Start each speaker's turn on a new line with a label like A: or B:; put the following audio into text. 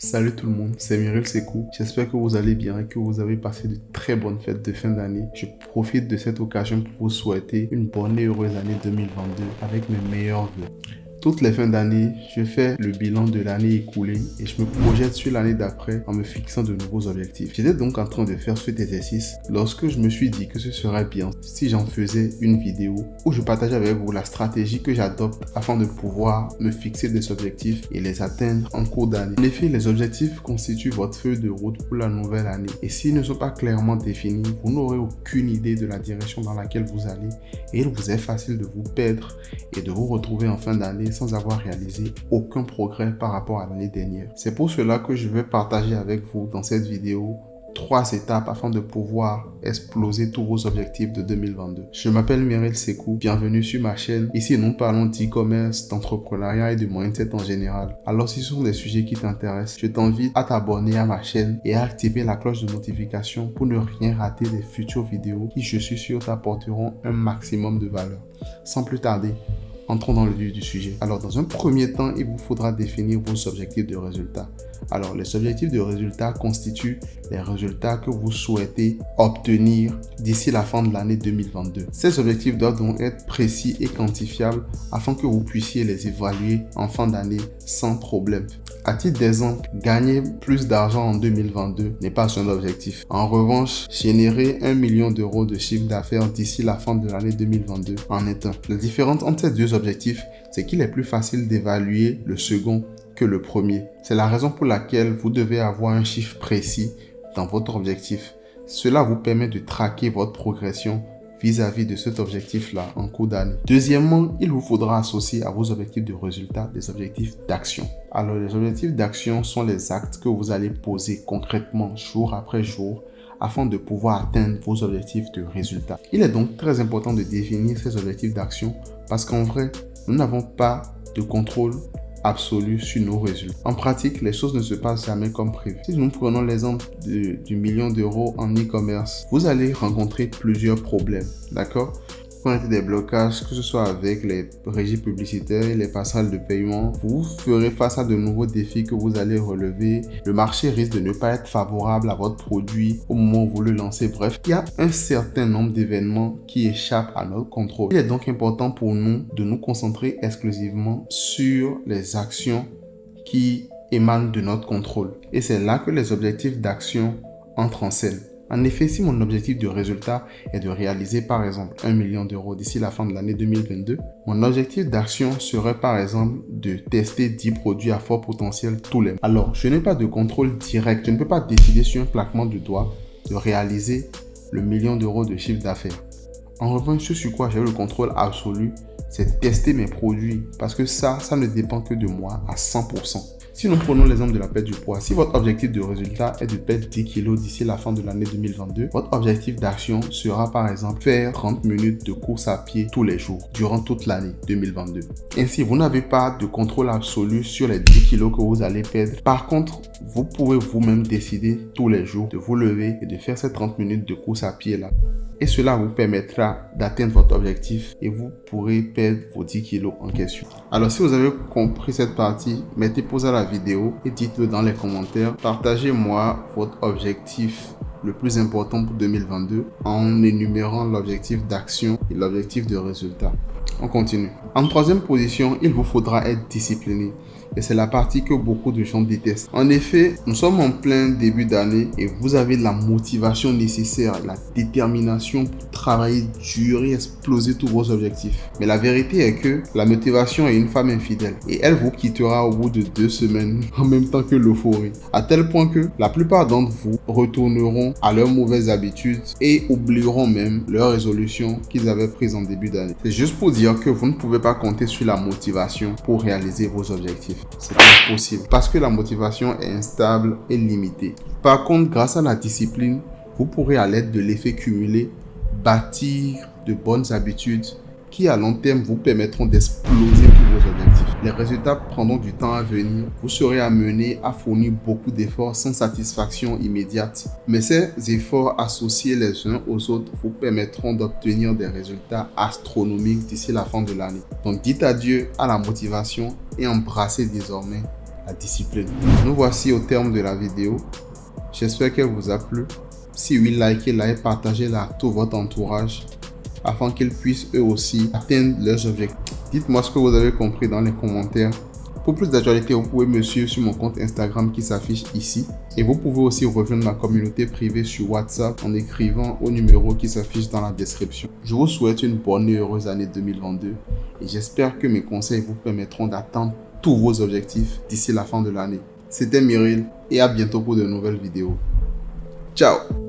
A: Salut tout le monde, c'est Myril Sekou. J'espère que vous allez bien et que vous avez passé de très bonnes fêtes de fin d'année. Je profite de cette occasion pour vous souhaiter une bonne et heureuse année 2022 avec mes meilleurs vœux. Toutes les fins d'année, je fais le bilan de l'année écoulée et je me projette sur l'année d'après en me fixant de nouveaux objectifs. J'étais donc en train de faire cet exercice lorsque je me suis dit que ce serait bien si j'en faisais une vidéo où je partageais avec vous la stratégie que j'adopte afin de pouvoir me fixer des objectifs et les atteindre en cours d'année. En effet, les objectifs constituent votre feuille de route pour la nouvelle année et s'ils ne sont pas clairement définis, vous n'aurez aucune idée de la direction dans laquelle vous allez et il vous est facile de vous perdre et de vous retrouver en fin d'année sans avoir réalisé aucun progrès par rapport à l'année dernière. C'est pour cela que je vais partager avec vous dans cette vidéo 3 étapes afin de pouvoir exploser tous vos objectifs de 2022. Je m'appelle Myril Sekou, bienvenue sur ma chaîne. Ici, nous parlons d'e-commerce, d'entrepreneuriat et de mindset en général. Alors, si ce sont des sujets qui t'intéressent, je t'invite à t'abonner à ma chaîne et à activer la cloche de notification pour ne rien rater des futures vidéos qui, je suis sûr, t'apporteront un maximum de valeur. Sans plus tarder, entrons dans le vif du sujet. Alors, dans un premier temps, il vous faudra définir vos objectifs de résultat. Alors, les objectifs de résultat constituent les résultats que vous souhaitez obtenir d'ici la fin de l'année 2022. Ces objectifs doivent donc être précis et quantifiables afin que vous puissiez les évaluer en fin d'année sans problème. À titre d'exemple, gagner plus d'argent en 2022 n'est pas un objectif. En revanche, générer 1 million d'euros de chiffre d'affaires d'ici la fin de l'année 2022 en est un. La différence entre ces deux objectifs, c'est qu'il est plus facile d'évaluer le second que le premier. C'est la raison pour laquelle vous devez avoir un chiffre précis dans votre objectif. Cela vous permet de traquer votre progression vis-à-vis de cet objectif-là en cours d'année. Deuxièmement, il vous faudra associer à vos objectifs de résultat des objectifs d'action. Alors, les objectifs d'action sont les actes que vous allez poser concrètement jour après jour afin de pouvoir atteindre vos objectifs de résultat. Il est donc très important de définir ces objectifs d'action parce qu'en vrai, nous n'avons pas de contrôle absolu sur nos résultats. En pratique, les choses ne se passent jamais comme prévu. Si nous prenons l'exemple du million d'euros en e-commerce, vous allez rencontrer plusieurs problèmes, d'accord? Connaître des blocages, que ce soit avec les régies publicitaires et les passerelles de paiement. Vous ferez face à de nouveaux défis que vous allez relever. Le marché risque de ne pas être favorable à votre produit au moment où vous le lancez. Bref, il y a un certain nombre d'événements qui échappent à notre contrôle. Il est donc important pour nous de nous concentrer exclusivement sur les actions qui émanent de notre contrôle. Et c'est là que les objectifs d'action entrent en scène. En effet, si mon objectif de résultat est de réaliser par exemple 1 million d'euros d'ici la fin de l'année 2022, mon objectif d'action serait par exemple de tester 10 produits à fort potentiel tous les mois. Alors, je n'ai pas de contrôle direct, je ne peux pas décider sur un claquement de doigts de réaliser le million d'euros de chiffre d'affaires. En revanche, ce sur quoi j'ai le contrôle absolu, c'est tester mes produits parce que ça ne dépend que de moi à 100%. Si nous prenons l'exemple de la perte du poids, si votre objectif de résultat est de perdre 10 kg d'ici la fin de l'année 2022, votre objectif d'action sera par exemple faire 30 minutes de course à pied tous les jours durant toute l'année 2022. Ainsi, vous n'avez pas de contrôle absolu sur les 10 kg que vous allez perdre. Par contre, vous pouvez vous-même décider tous les jours de vous lever et de faire ces 30 minutes de course à pied là. Et cela vous permettra d'atteindre votre objectif et vous pourrez perdre vos 10 kilos en question. Alors, si vous avez compris cette partie, mettez pause à la vidéo et dites-le dans les commentaires. Partagez-moi votre objectif le plus important pour 2022 en énumérant l'objectif d'action et l'objectif de résultat. On continue. En troisième position, il vous faudra être discipliné. Et c'est la partie que beaucoup de gens détestent. En effet, nous sommes en plein début d'année et vous avez la motivation nécessaire, la détermination pour travailler dur et exploser tous vos objectifs. Mais la vérité est que la motivation est une femme infidèle et elle vous quittera au bout de 2 semaines en même temps que l'euphorie. À tel point que la plupart d'entre vous retourneront à leurs mauvaises habitudes et oublieront même leurs résolutions qu'ils avaient prises en début d'année. C'est juste pour dire que vous ne pouvez pas compter sur la motivation pour réaliser vos objectifs. C'est impossible parce que la motivation est instable et limitée. Par contre, grâce à la discipline, vous pourrez à l'aide de l'effet cumulé bâtir de bonnes habitudes qui à long terme vous permettront d'exploser tous vos objectifs. Les résultats prendront du temps à venir. Vous serez amené à fournir beaucoup d'efforts sans satisfaction immédiate. Mais ces efforts associés les uns aux autres vous permettront d'obtenir des résultats astronomiques d'ici la fin de l'année. Donc dites adieu à la motivation et embrassez désormais la discipline. Nous voici au terme de la vidéo. J'espère qu'elle vous a plu. Si oui, likez-la et partagez-la à tout votre entourage afin qu'ils puissent eux aussi atteindre leurs objectifs. Dites-moi ce que vous avez compris dans les commentaires. Pour plus d'actualités, vous pouvez me suivre sur mon compte Instagram qui s'affiche ici. Et vous pouvez aussi rejoindre ma communauté privée sur WhatsApp en écrivant au numéro qui s'affiche dans la description. Je vous souhaite une bonne et heureuse année 2022 et j'espère que mes conseils vous permettront d'atteindre tous vos objectifs d'ici la fin de l'année. C'était Myril et à bientôt pour de nouvelles vidéos. Ciao!